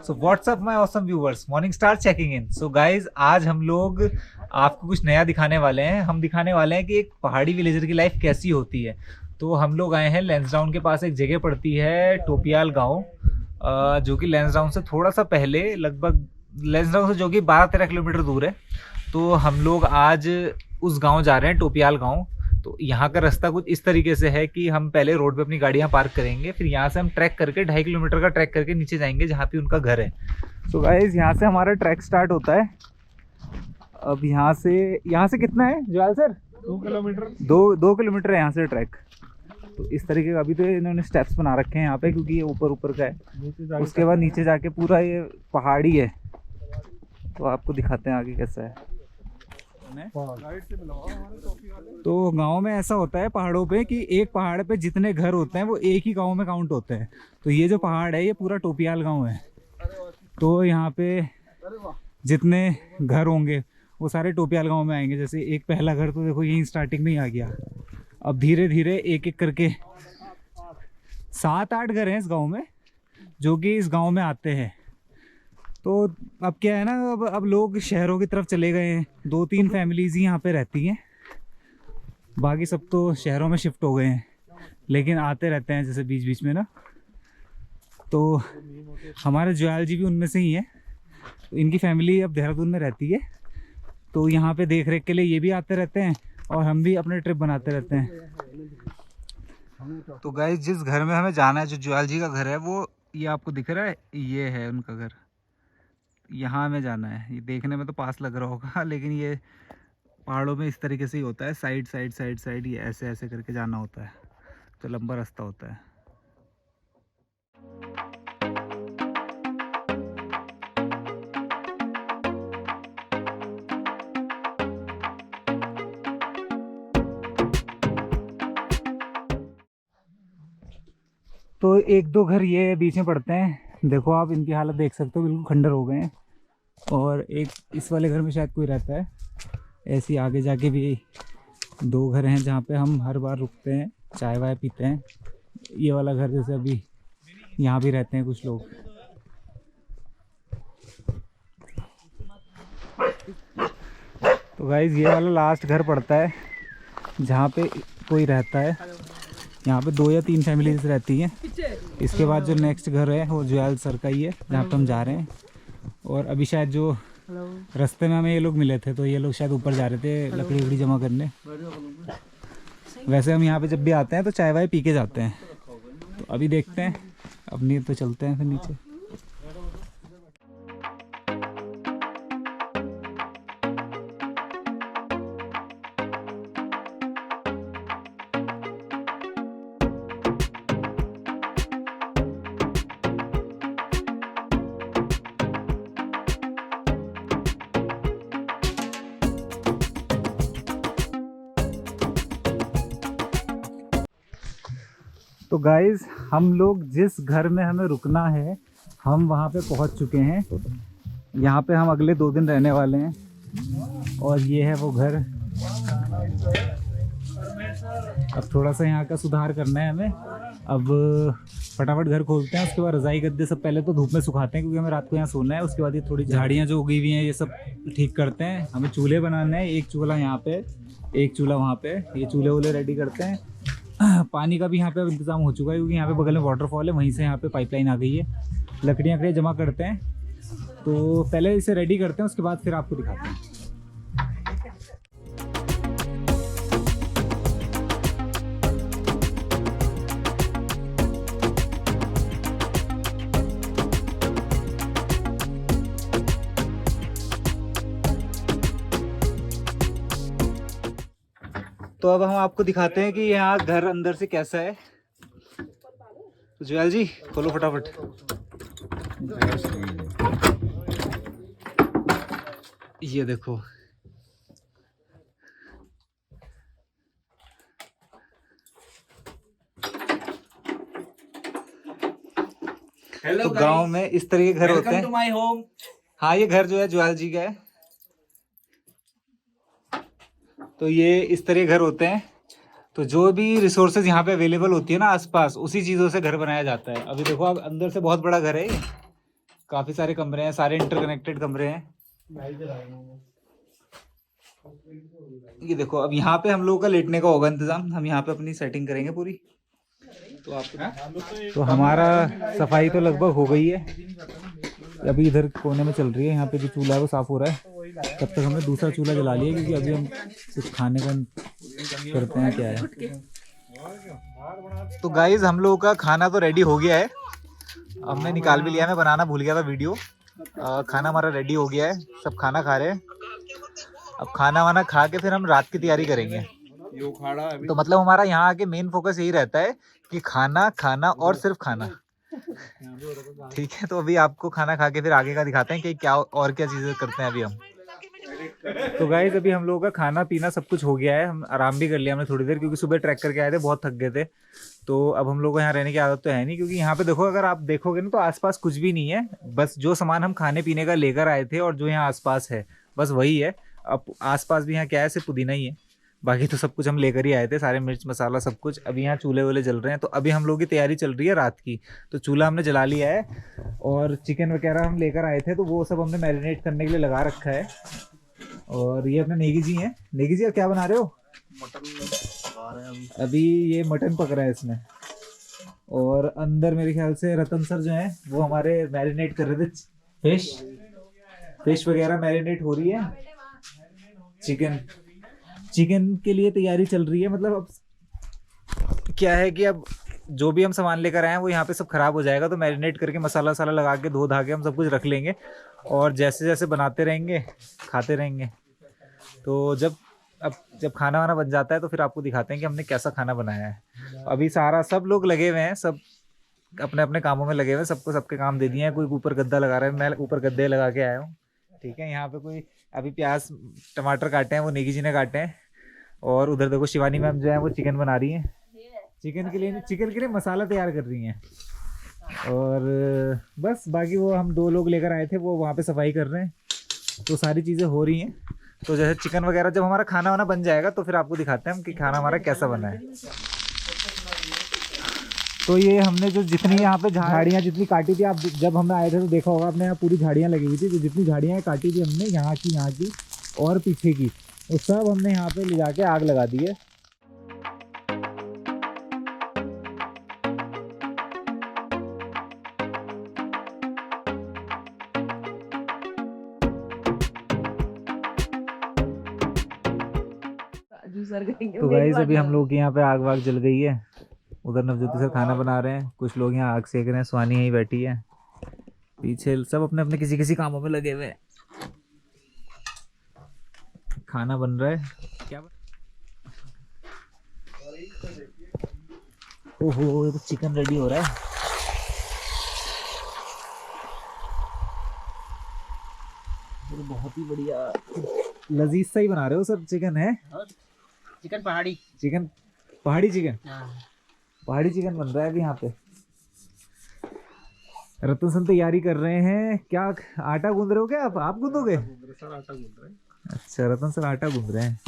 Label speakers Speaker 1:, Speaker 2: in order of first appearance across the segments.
Speaker 1: So what's up my awesome viewers, morning star checking in. So guys, आज हम लोग आपको कुछ नया दिखाने वाले हैं। हम दिखाने वाले हैं कि एक पहाड़ी विलेजर की लाइफ कैसी होती है। तो हम लोग आए हैं लैंसडाउन के पास, एक जगह पड़ती है टोपियाल गांव, जो कि लैंसडाउन से थोड़ा सा पहले, लगभग लैंसडाउन से जो कि 12-13 किलोमीटर दूर है। तो हम लोग आज उस गांव जा रहे हैं, टोपियाल गांव। तो यहाँ का रास्ता कुछ इस तरीके से है कि हम पहले रोड पे अपनी गाड़ियाँ पार्क करेंगे, फिर यहाँ से हम ट्रैक करके 2.5 किलोमीटर का ट्रैक करके नीचे जाएंगे जहाँ पे उनका घर है। सो गाइस, यहाँ से हमारा ट्रैक स्टार्ट होता है। अब यहाँ से कितना है जवाल सर?
Speaker 2: 2 किलोमीटर।
Speaker 1: 2 किलोमीटर है यहाँ से ट्रैक। तो इस तरीके का अभी तो इन्होंने स्टेप्स बना रखे हैं यहाँ पे, क्योंकि ये ऊपर का है। उसके बाद नीचे जाके पूरा ये पहाड़ी है। तो आपको दिखाते हैं आगे कैसा है। तो गांव में ऐसा होता है पहाड़ों पे कि एक पहाड़ पे जितने घर होते हैं वो एक ही गांव में काउंट होते हैं। तो ये जो पहाड़ है ये पूरा टोपियाल गांव है। तो यहाँ पे जितने घर होंगे वो सारे टोपियाल गांव में आएंगे। जैसे एक पहला घर तो देखो यहीं स्टार्टिंग में ही आ गया। अब धीरे धीरे एक एक करके 7-8 घर हैं इस गांव में, जो कि इस गांव में आते हैं। तो अब क्या है ना, अब लोग शहरों की तरफ चले गए हैं। 2-3 फैमिलीज ही यहाँ पे रहती हैं, बाकी सब तो शहरों में शिफ्ट हो गए हैं। लेकिन आते रहते हैं जैसे बीच बीच में ना। तो हमारे ज्वाल जी भी उनमें से ही हैं। तो इनकी फैमिली अब देहरादून में रहती है। तो यहाँ पे देख रेख के लिए ये भी आते रहते हैं और हम भी अपने ट्रिप बनाते रहते हैं। तो गाइस, जिस घर में हमें जाना है, जो ज्वाल जी का घर है, वो ये आपको दिख रहा है, ये है उनका घर। यहाँ हमें जाना है। ये देखने में तो पास लग रहा होगा, लेकिन ये पहाड़ों में इस तरीके से ही होता है। साइड साइड साइड साइड ये ऐसे ऐसे करके जाना होता है। तो लंबा रास्ता होता है। तो 1-2 घर ये बीच में पड़ते हैं। देखो आप इनकी हालत देख सकते हो, बिल्कुल खंडर हो गए हैं। और एक इस वाले घर में शायद कोई रहता है। ऐसे ही आगे जाके भी 2 घर हैं जहाँ पे हम हर बार रुकते हैं, चाय वाय पीते हैं। ये वाला घर जैसे अभी यहाँ भी रहते हैं कुछ लोग। तो गाइस, ये वाला लास्ट घर पड़ता है जहाँ पे कोई रहता है। यहाँ पे 2 या 3 फैमिलीज रहती हैं। इसके बाद जो नेक्स्ट घर है वो ज्वाल सर का ही है, जहाँ पे हम जा रहे हैं। और अभी शायद जो रास्ते में हमें ये लोग मिले थे, तो ये लोग शायद ऊपर जा रहे थे लकड़ी वकड़ी जमा करने। वैसे हम यहाँ पे जब भी आते हैं तो चाय वाय पी के जाते हैं। तो अभी देखते हैं, अपनी तो चलते हैं फिर नीचे। तो गाइज, हम लोग जिस घर में हमें रुकना है हम वहाँ पे पहुँच चुके हैं। यहाँ पे हम अगले 2 दिन रहने वाले हैं। और ये है वो घर। अब थोड़ा सा यहाँ का सुधार करना है हमें। अब फटाफट घर खोलते हैं, उसके बाद रज़ाई गद्दे सब पहले तो धूप में सुखाते हैं, क्योंकि हमें रात को यहाँ सोना है। उसके बाद ये थोड़ी झाड़ियाँ जो उगी हुई हैं ये सब ठीक करते हैं। हमें चूल्हे बनाने हैं, 1 चूल्हा यहाँ पे, 1 चूल्हा वहाँ पे। ये चूल्हे वूल्हे रेडी करते हैं। पानी का भी यहाँ पे अब इंतज़ाम हो चुका है, क्योंकि यहाँ पे बगल में वाटरफॉल है, वहीं से यहाँ पे पाइपलाइन आ गई है। लकड़ियाँ जमा करते हैं। तो पहले इसे रेडी करते हैं, उसके बाद फिर आपको दिखाते हैं। तो अब हम आपको दिखाते हैं कि यहाँ घर अंदर से कैसा है। तो ज्वाल जी, खोलो फटाफट। ये देखो, तो गांव में इस तरह के घर होते हैं।
Speaker 2: My home.
Speaker 1: हाँ, ये घर जो है ज्वाल जी का है। तो ये इस तरह घर होते हैं। तो जो भी रिसोर्सेज यहाँ पे अवेलेबल होती है ना आसपास, उसी चीज़ों से घर बनाया जाता है। अभी देखो, अब अंदर से बहुत बड़ा घर है ये। काफी सारे कमरे हैं, सारे इंटरकनेक्टेड कमरे हैं। ये देखो, अब यहाँ पे हम लोगों का लेटने का होगा इंतजाम, हम यहाँ पे अपनी सेटिंग करेंगे पूरी। तो आपको तो हमारा सफाई तो लगभग हो गई है, अभी इधर कोने में चल रही है, यहाँ पे जो चूल्हा है वो साफ हो रहा है। तब तक हमने दूसरा चूल्हा जला लिया क्योंकि अभी हम कुछ खाने का करते हैं क्या है। तो गाइज हम लोगों का खाना तो रेडी हो गया है, हमने निकाल भी लिया, मैं बनाना भूल गया था वीडियो। खाना हमारा रेडी हो गया है, सब खाना खा रहे हैं। अब खाना वाना खा के फिर हम रात की तैयारी करेंगे। तो मतलब हमारा यहाँ आके मेन फोकस यही रहता है कि खाना खाना और सिर्फ खाना। ठीक है, तो अभी आपको खाना खा के फिर आगे का दिखाते हैं कि क्या और क्या चीजें करते हैं अभी हम। तो गाइस अभी हम लोगों का खाना पीना सब कुछ हो गया है, हम आराम भी कर लिया हमने थोड़ी देर, क्योंकि सुबह ट्रैक करके आए थे, बहुत थक गए थे। तो अब हम लोग को यहाँ रहने की आदत तो है नहीं, क्योंकि यहाँ पे देखो अगर आप देखोगे ना तो आसपास कुछ भी नहीं है, बस जो सामान हम खाने पीने का लेकर आए थे और जो यहाँ आसपास है बस वही है। अब आसपास भी यहाँ क्या है, सिर्फ पुदीना ही है, बाकी तो सब कुछ हम लेकर ही आए थे, सारे मिर्च मसाला सब कुछ। अभी यहाँ चूल्हे वूल्हे जल रहे हैं, तो अभी हम लोग की तैयारी चल रही है रात की। तो चूल्हा हमने जला लिया है और चिकन वगैरह हम लेकर आए थे, तो वो सब हमने मैरिनेट करने के लिए लगा रखा है। और ये अपने नेगी जी हैं। नेगी जी क्या बना रहे हो? मटन पका रहे हैं अभी, ये मटन पक रहा है इसमें। और अंदर मेरे ख्याल से रतन सर जो हैं वो हमारे मैरिनेट कर रहे थे फिश वगैरह मैरिनेट हो रही है। चिकन के लिए तैयारी चल रही है। मतलब अब क्या है कि अब जो भी हम सामान लेकर आए हैं वो यहाँ पे सब खराब हो जाएगा, तो मैरिनेट करके मसाला वसाला लगा के धो धा के हम सब कुछ रख लेंगे और जैसे जैसे बनाते रहेंगे खाते रहेंगे। तो जब खाना वाना बन जाता है तो फिर आपको दिखाते हैं कि हमने कैसा खाना बनाया है। अभी सब लोग लगे हुए हैं, सब अपने अपने कामों में लगे हुए हैं, सबको सबके काम दे दिए हैं। कोई ऊपर गद्दा लगा रहा है, मैं ऊपर गद्दे लगा के आया हूँ। ठीक है, यहाँ पे कोई अभी प्याज टमाटर काटे हैं, वो नेगी जी ने काटे हैं। और उधर देखो शिवानी मैम जो है वो चिकन बना रही है, चिकन के लिए मसाला तैयार कर रही हैं। और बस बाकी वो हम 2 लोग लेकर आए थे, वो वहाँ पे सफाई कर रहे हैं, तो सारी चीज़ें हो रही हैं। तो जैसे चिकन वगैरह जब हमारा खाना वाना बन जाएगा तो फिर आपको दिखाते हैं हम कि खाना हमारा कैसा बना है। तो ये हमने जो जितनी यहाँ पे झाड़ियाँ जितनी काटी थी, आप जब हम आए थे तो देखा होगा आपने, यहाँ पूरी झाड़ियाँ लगी हुई थी। तो जितनी झाड़ियाँ काटी थी हमने यहाँ की और पीछे की, वो सब हमने यहाँ पे ले जाके आग लगा दी है। तो गाइस अभी हम लोग के यहाँ पे आग वाग जल गई है, उधर नवज्योति सर खाना बना रहे हैं, कुछ लोग यहाँ आग सेक रहे हैं, स्वानी यहीं बैठी है, पीछे सब अपने अपने किसी किसी कामों में लगे हुए हैं। खाना बन रहा है क्या ओहो, ये तो चिकन रेडी हो रहा है। बहुत ही बढ़िया लजीज सा ही बना रहे हो सर। चिकन है,
Speaker 2: चिकन पहाड़ी
Speaker 1: चिकन पहाड़ी चिकन बन रहा है अभी यहाँ पे। रतन सर तैयारी कर रहे हैं, क्या आटा गूंद रहे हो क्या आप गूंदोगे? आटा गूंद रहे हैं। अच्छा, रतन सर आटा गूंद रहे हैं।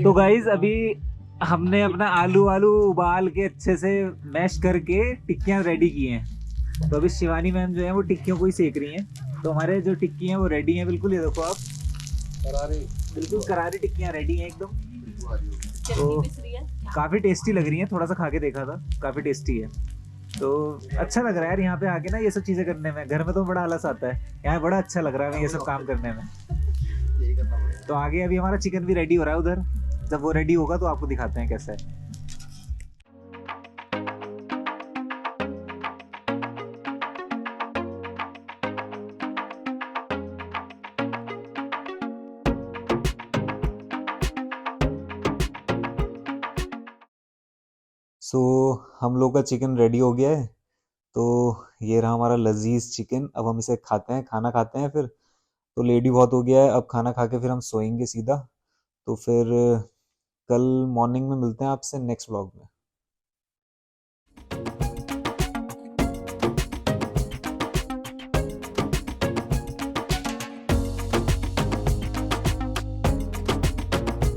Speaker 1: तो गाइज अभी हमने अपना आलू उबाल के अच्छे से मैश करके टिक्कियाँ रेडी की हैं। तो अभी शिवानी मैम जो है वो टिक्कियों को ही सेक रही हैं। तो हमारे जो टिक्की हैं वो रेडी हैं बिल्कुल, ये देखो आप, बिल्कुल करारी टिक्कियाँ रेडी हैं एकदम। तो काफ़ी टेस्टी लग रही हैं, थोड़ा सा खा के देखा था, काफ़ी टेस्टी है। तो अच्छा लग रहा है यार यहाँ पे आके ना ये सब चीज़ें करने में। घर में तो बड़ा आलस आता है, यहाँ बड़ा अच्छा लग रहा है ये सब काम करने में। तो आगे अभी हमारा चिकन भी रेडी हो रहा है उधर, जब वो रेडी होगा तो आपको दिखाते हैं कैसा है। हम लोग का चिकन रेडी हो गया है। तो ये रहा हमारा लजीज चिकन। अब हम इसे खाते हैं, खाना खाते हैं फिर। तो लेट ही बहुत हो गया है, अब खाना खा के फिर हम सोएंगे सीधा। तो फिर कल मॉर्निंग में मिलते हैं आपसे नेक्स्ट व्लॉग में।